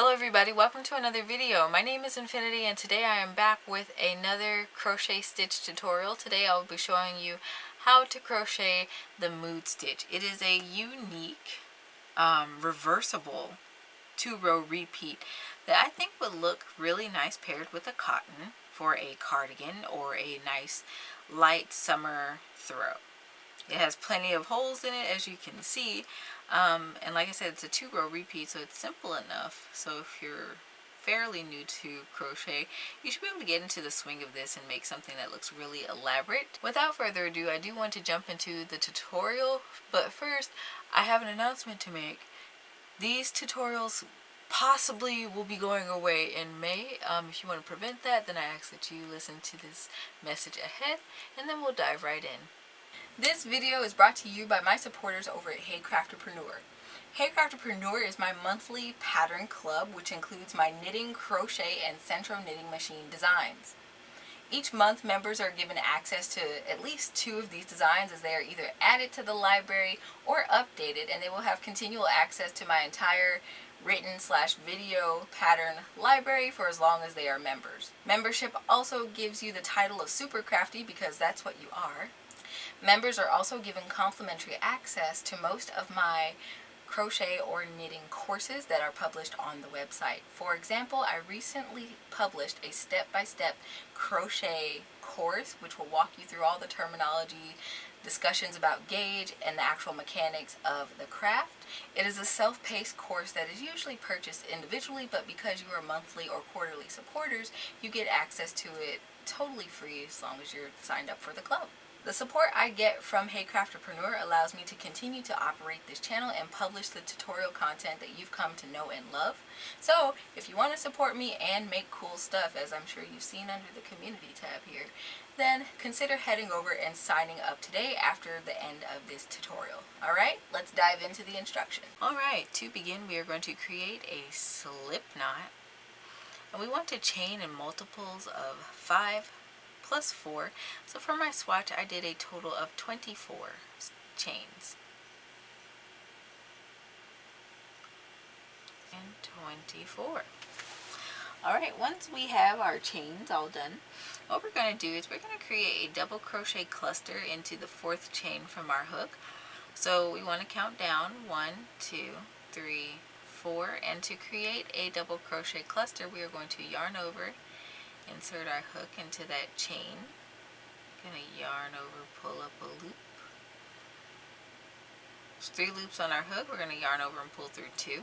Hello everybody, welcome to another video. My name is Infiniti and today I am back with another crochet stitch tutorial. Today I will be showing you how to crochet the mood stitch. It is a unique reversible 2-row repeat that I think would look really nice paired with a cotton for a cardigan or a nice light summer throw. It has plenty of holes in it, as you can see, and like I said, it's a 2-row repeat, so it's simple enough. So if you're fairly new to crochet, you should be able to get into the swing of this and make something that looks really elaborate. Without further ado, I do want to jump into the tutorial, but first I have an announcement to make. These tutorials possibly will be going away in May. If you want to prevent that, then I ask that you listen to this message ahead, and then we'll dive right in. This video is brought to you by my supporters over at Hey Crafterpreneur. Hey Crafterpreneur is my monthly pattern club, which includes my knitting, crochet, and centro knitting machine designs. Each month, members are given access to at least 2 of these designs, as they are either added to the library or updated, and they will have continual access to my entire written/video pattern library for as long as they are members. Membership also gives you the title of Super Crafty, because that's what you are. Members are also given complimentary access to most of my crochet or knitting courses that are published on the website. For example, I recently published a step-by-step crochet course which will walk you through all the terminology, discussions about gauge, and the actual mechanics of the craft. It is a self-paced course that is usually purchased individually, but because you are monthly or quarterly supporters, you get access to it totally free as long as you're signed up for the club. The support I get from Hey Crafterpreneur allows me to continue to operate this channel and publish the tutorial content that you've come to know and love. So, if you want to support me and make cool stuff, as I'm sure you've seen under the community tab here, then consider heading over and signing up today after the end of this tutorial. Alright, let's dive into the instruction. Alright, to begin we are going to create a slip knot, and we want to chain in multiples of 5 plus 4. So for my swatch, I did a total of 24 chains. And 24. Alright, once we have our chains all done, what we're going to do is we're going to create a double crochet cluster into the 4th chain from our hook. So we want to count down 1, 2, 3, 4, and to create a double crochet cluster, we are going to yarn over, insert our hook into that chain, gonna yarn over, pull up a loop. There's 3 loops on our hook. We're gonna yarn over and pull through 2.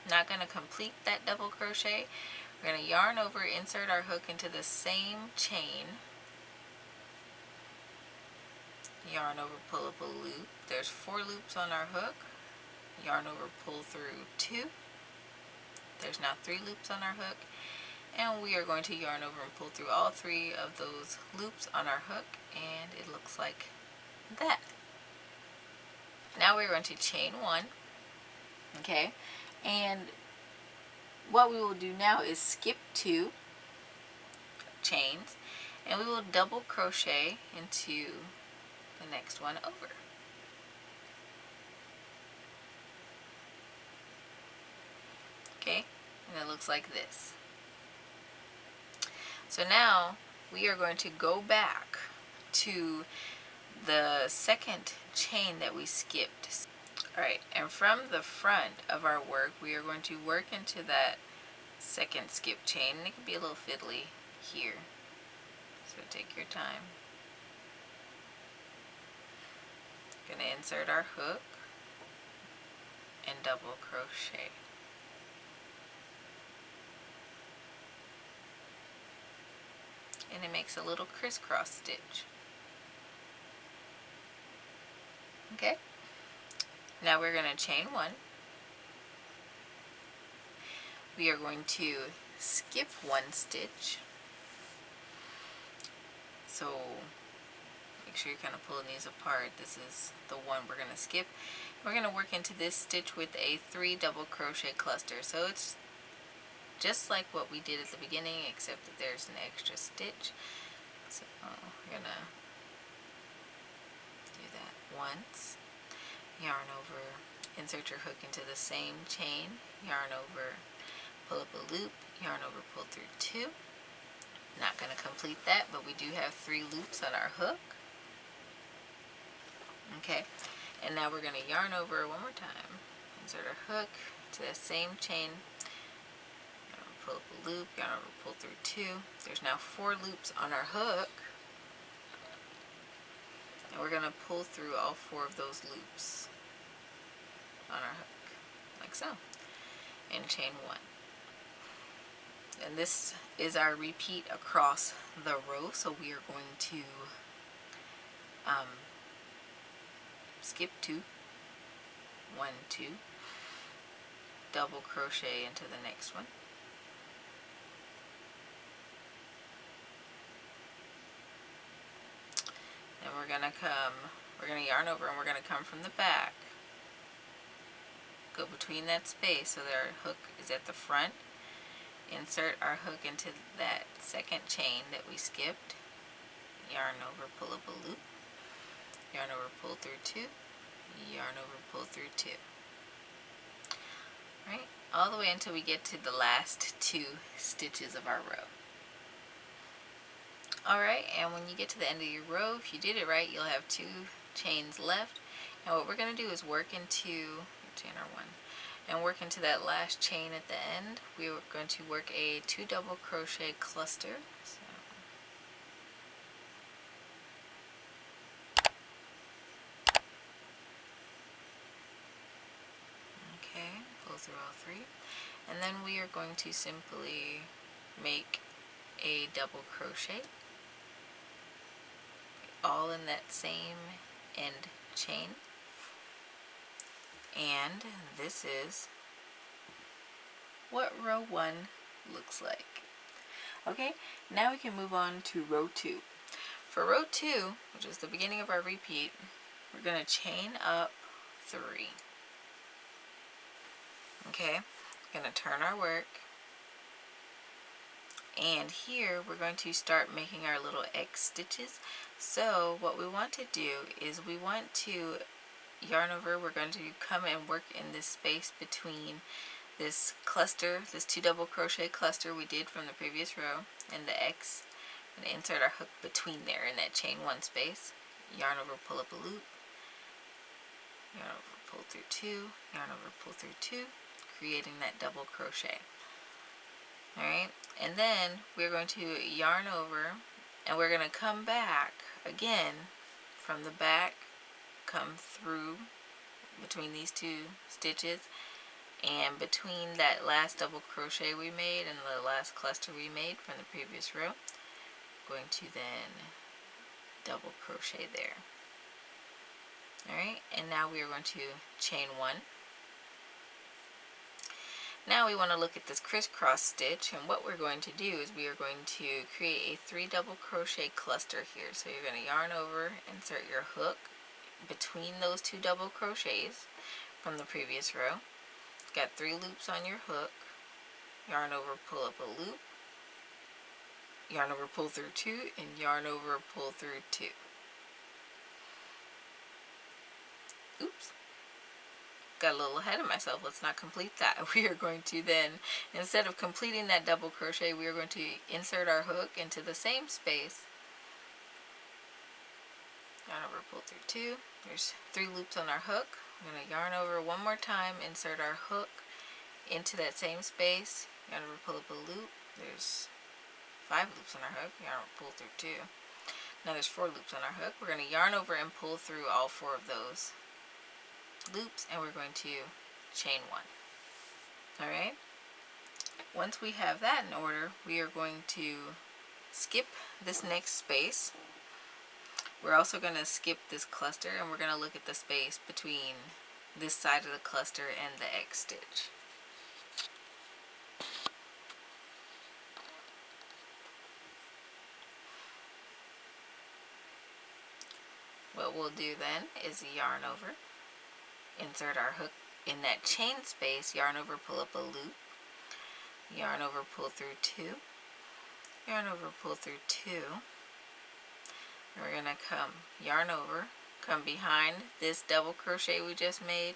Not gonna complete that double crochet. We're gonna yarn over, insert our hook into the same chain, yarn over, pull up a loop. There's 4 loops on our hook. Yarn over, pull through 2. There's now 3 loops on our hook. And we are going to yarn over and pull through all 3 of those loops on our hook, and it looks like that. Now we're going to chain 1, okay, and what we will do now is skip 2 chains, and we will double crochet into the next one over. Okay, and it looks like this. So now we are going to go back to the 2nd chain that we skipped. Alright, and from the front of our work, we are going to work into that 2nd skip chain. And it can be a little fiddly here, so take your time. Going to insert our hook and double crochet. And it makes a little crisscross stitch. Okay, now we're going to chain 1. We are going to skip 1 stitch. So make sure you're kind of pulling these apart. This is the one we're going to skip. We're going to work into this stitch with a 3 double crochet cluster. So it's just like what we did at the beginning, except that there's an extra stitch. So we're going to do that once, yarn over, insert your hook into the same chain, yarn over, pull up a loop, yarn over, pull through 2. Not going to complete that, but we do have 3 loops on our hook. Okay, and now we're going to yarn over one more time, insert our hook to that same chain, pull up a loop, yarn over, pull through 2. There's now 4 loops on our hook, and we're going to pull through all 4 of those loops on our hook, like so, and chain 1. And this is our repeat across the row, so we are going to skip 2, 1, 2, double crochet into the next one, and we're going to yarn over, and we're going to come from the back, go between that space so that our hook is at the front, insert our hook into that second chain that we skipped, yarn over, pull up a loop, yarn over, pull through 2, yarn over, pull through 2. Right, all the way until we get to the last 2 stitches of our row. Alright, and when you get to the end of your row, if you did it right, you'll have 2 chains left. And what we're going to do is work into chain our 1, and work into that last chain at the end. We are going to work a 2 double crochet cluster. So, okay, pull through all 3, and then we are going to simply make a double crochet all in that same end chain. And this is what row 1 looks like. Okay, now we can move on to row 2. For row 2, which is the beginning of our repeat, we're going to chain up 3. Okay, we're going to turn our work, and here we're going to start making our little X stitches. So what we want to do is we want to yarn over, we're going to come and work in this space between this cluster, this 2 double crochet cluster we did from the previous row, and the X, and insert our hook between there in that chain 1 space, yarn over, pull up a loop, yarn over, pull through 2, yarn over, pull through 2, creating that double crochet. Alright, and then we're going to yarn over, and we're going to come back again from the back, come through between these 2 stitches, and between that last double crochet we made and the last cluster we made from the previous row, going to then double crochet there. Alright, and now we are going to chain 1. Now we want to look at this crisscross stitch, and what we're going to do is we are going to create a 3 double crochet cluster here. So you're going to yarn over, insert your hook between those 2 double crochets from the previous row. Got 3 loops on your hook, yarn over, pull up a loop, yarn over, pull through 2, and yarn over, pull through 2. Oops, got a little ahead of myself. Let's not complete that. We are going to then, instead of completing that double crochet, we are going to insert our hook into the same space, yarn over, pull through 2. There's 3 loops on our hook. We're going to yarn over one more time, insert our hook into that same space, yarn over, pull up a loop. There's 5 loops on our hook, yarn over, pull through 2. Now there's 4 loops on our hook. We're going to yarn over and pull through all 4 of those loops, and we're going to chain 1. Alright, once we have that in order, we are going to skip this next space. We're also going to skip this cluster, and we're going to look at the space between this side of the cluster and the X stitch. What we'll do then is yarn over, insert our hook in that chain space, yarn over, pull up a loop, yarn over, pull through 2, yarn over, pull through 2. We're going to come yarn over, come behind this double crochet we just made.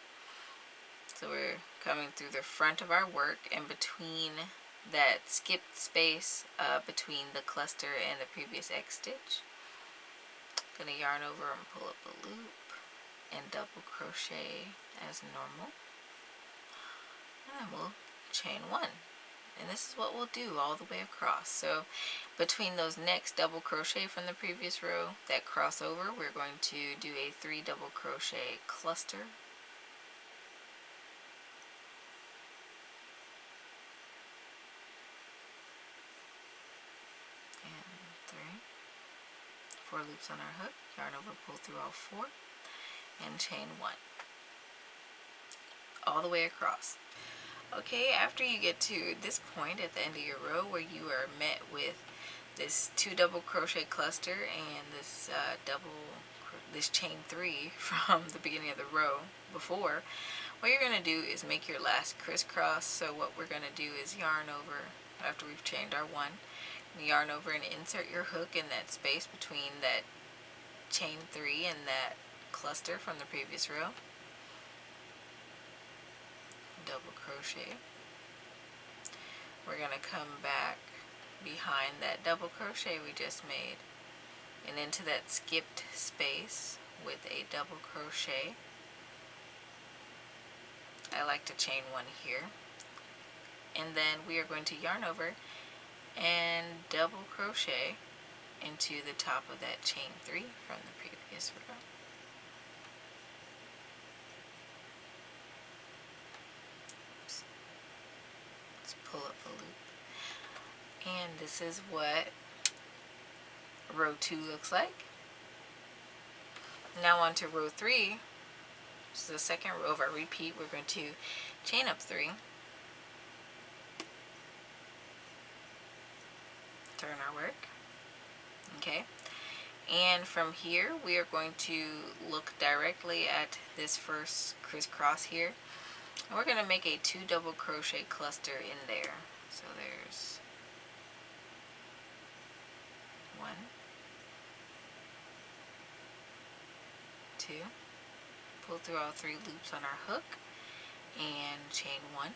So we're coming through the front of our work and between that skipped space between the cluster and the previous X stitch. Gonna yarn over and pull up a loop and double crochet as normal, and then we'll chain one. And this is what we'll do all the way across. So between those next double crochet from the previous row that cross over, we're going to do a 3 double crochet cluster, and 3, 4 loops on our hook, yarn over, pull through all 4, and chain 1 all the way across. Okay, after you get to this point at the end of your row where you are met with this 2 double crochet cluster and this this chain 3 from the beginning of the row before, what you're going to do is make your last crisscross. So what we're going to do is yarn over after we've chained our 1, yarn over and insert your hook in that space between that chain 3 and that cluster from the previous row. Double crochet. We're going to come back behind that double crochet we just made and into that skipped space with a double crochet. I like to chain 1 here, and then we are going to yarn over and double crochet into the top of that chain 3 from the previous row. Pull up a loop, and this is what row 2 looks like. Now on to row 3. This is the second row of our repeat. We're going to chain up 3, turn our work, okay, and from here we are going to look directly at this first crisscross here. And we're going to make a 2 double crochet cluster in there. So there's 1, 2, pull through all 3 loops on our hook and chain 1.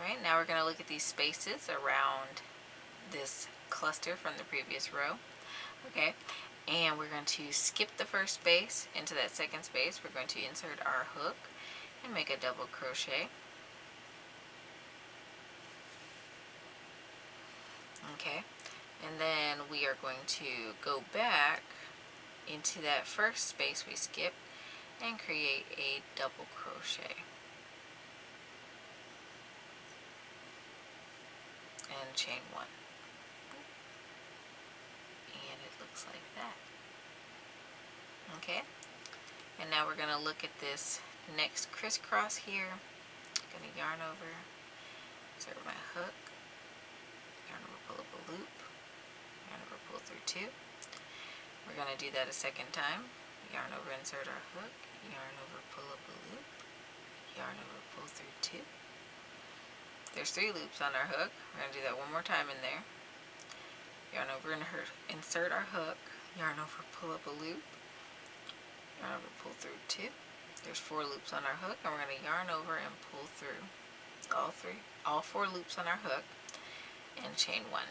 Alright, now we're going to look at these spaces around this cluster from the previous row. Okay, and we're going to skip the first space. Into that second space we're going to insert our hook and make a double crochet. Okay, and then we are going to go back into that first space we skipped and create a double crochet and chain 1. And it looks like that. Okay, and now we're going to look at this next crisscross here. I'm going to yarn over, insert my hook, yarn over, pull up a loop, yarn over, pull through 2. We're going to do that a second time. Yarn over, insert our hook, yarn over, pull up a loop, yarn over, pull through 2. There's 3 loops on our hook. We're going to do that one more time in there. Yarn over and insert our hook, yarn over, pull up a loop, yarn over, pull through 2. There's 4 loops on our hook, and we're going to yarn over and pull through all 4 loops on our hook and chain 1.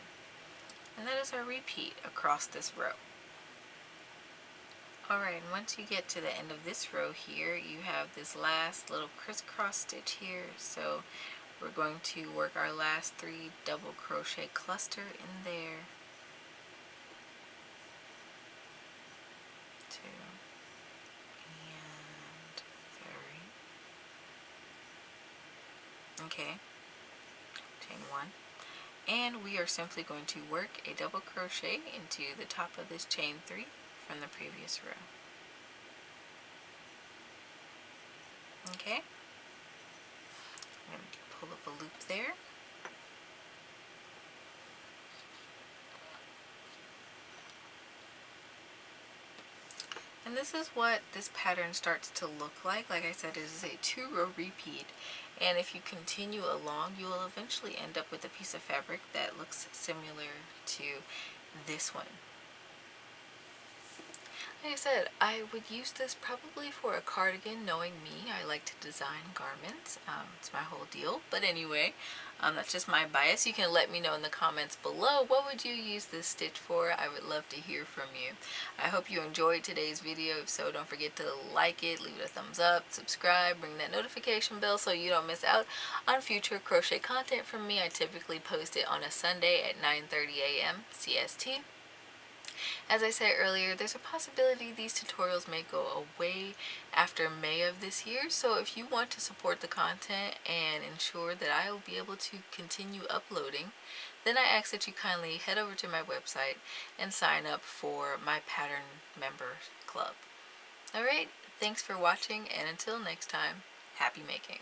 And that is our repeat across this row. Alright, and once you get to the end of this row here, you have this last little crisscross stitch here. So we're going to work our last 3 double crochet cluster in there. 2 and 3. Okay, chain 1. And we are simply going to work a double crochet into the top of this chain 3 from the previous row. Okay, I'm going to pull up a loop there. And this is what this pattern starts to look like. Like I said, it is a 2-row repeat, and if you continue along, you will eventually end up with a piece of fabric that looks similar to this one. Like I said, I would use this probably for a cardigan. Knowing me, I like to design garments. It's my whole deal. But anyway, that's just my bias. You can let me know in the comments below, what would you use this stitch for? I would love to hear from you. I hope you enjoyed today's video. If so, don't forget to like it, leave it a thumbs up, subscribe, ring that notification bell so you don't miss out on future crochet content from me. I typically post it on a Sunday at 9:30 a.m. CST. As I said earlier, there's a possibility these tutorials may go away after May of this year, so if you want to support the content and ensure that I will be able to continue uploading, then I ask that you kindly head over to my website and sign up for my pattern member club. Alright, thanks for watching, and until next time, happy making.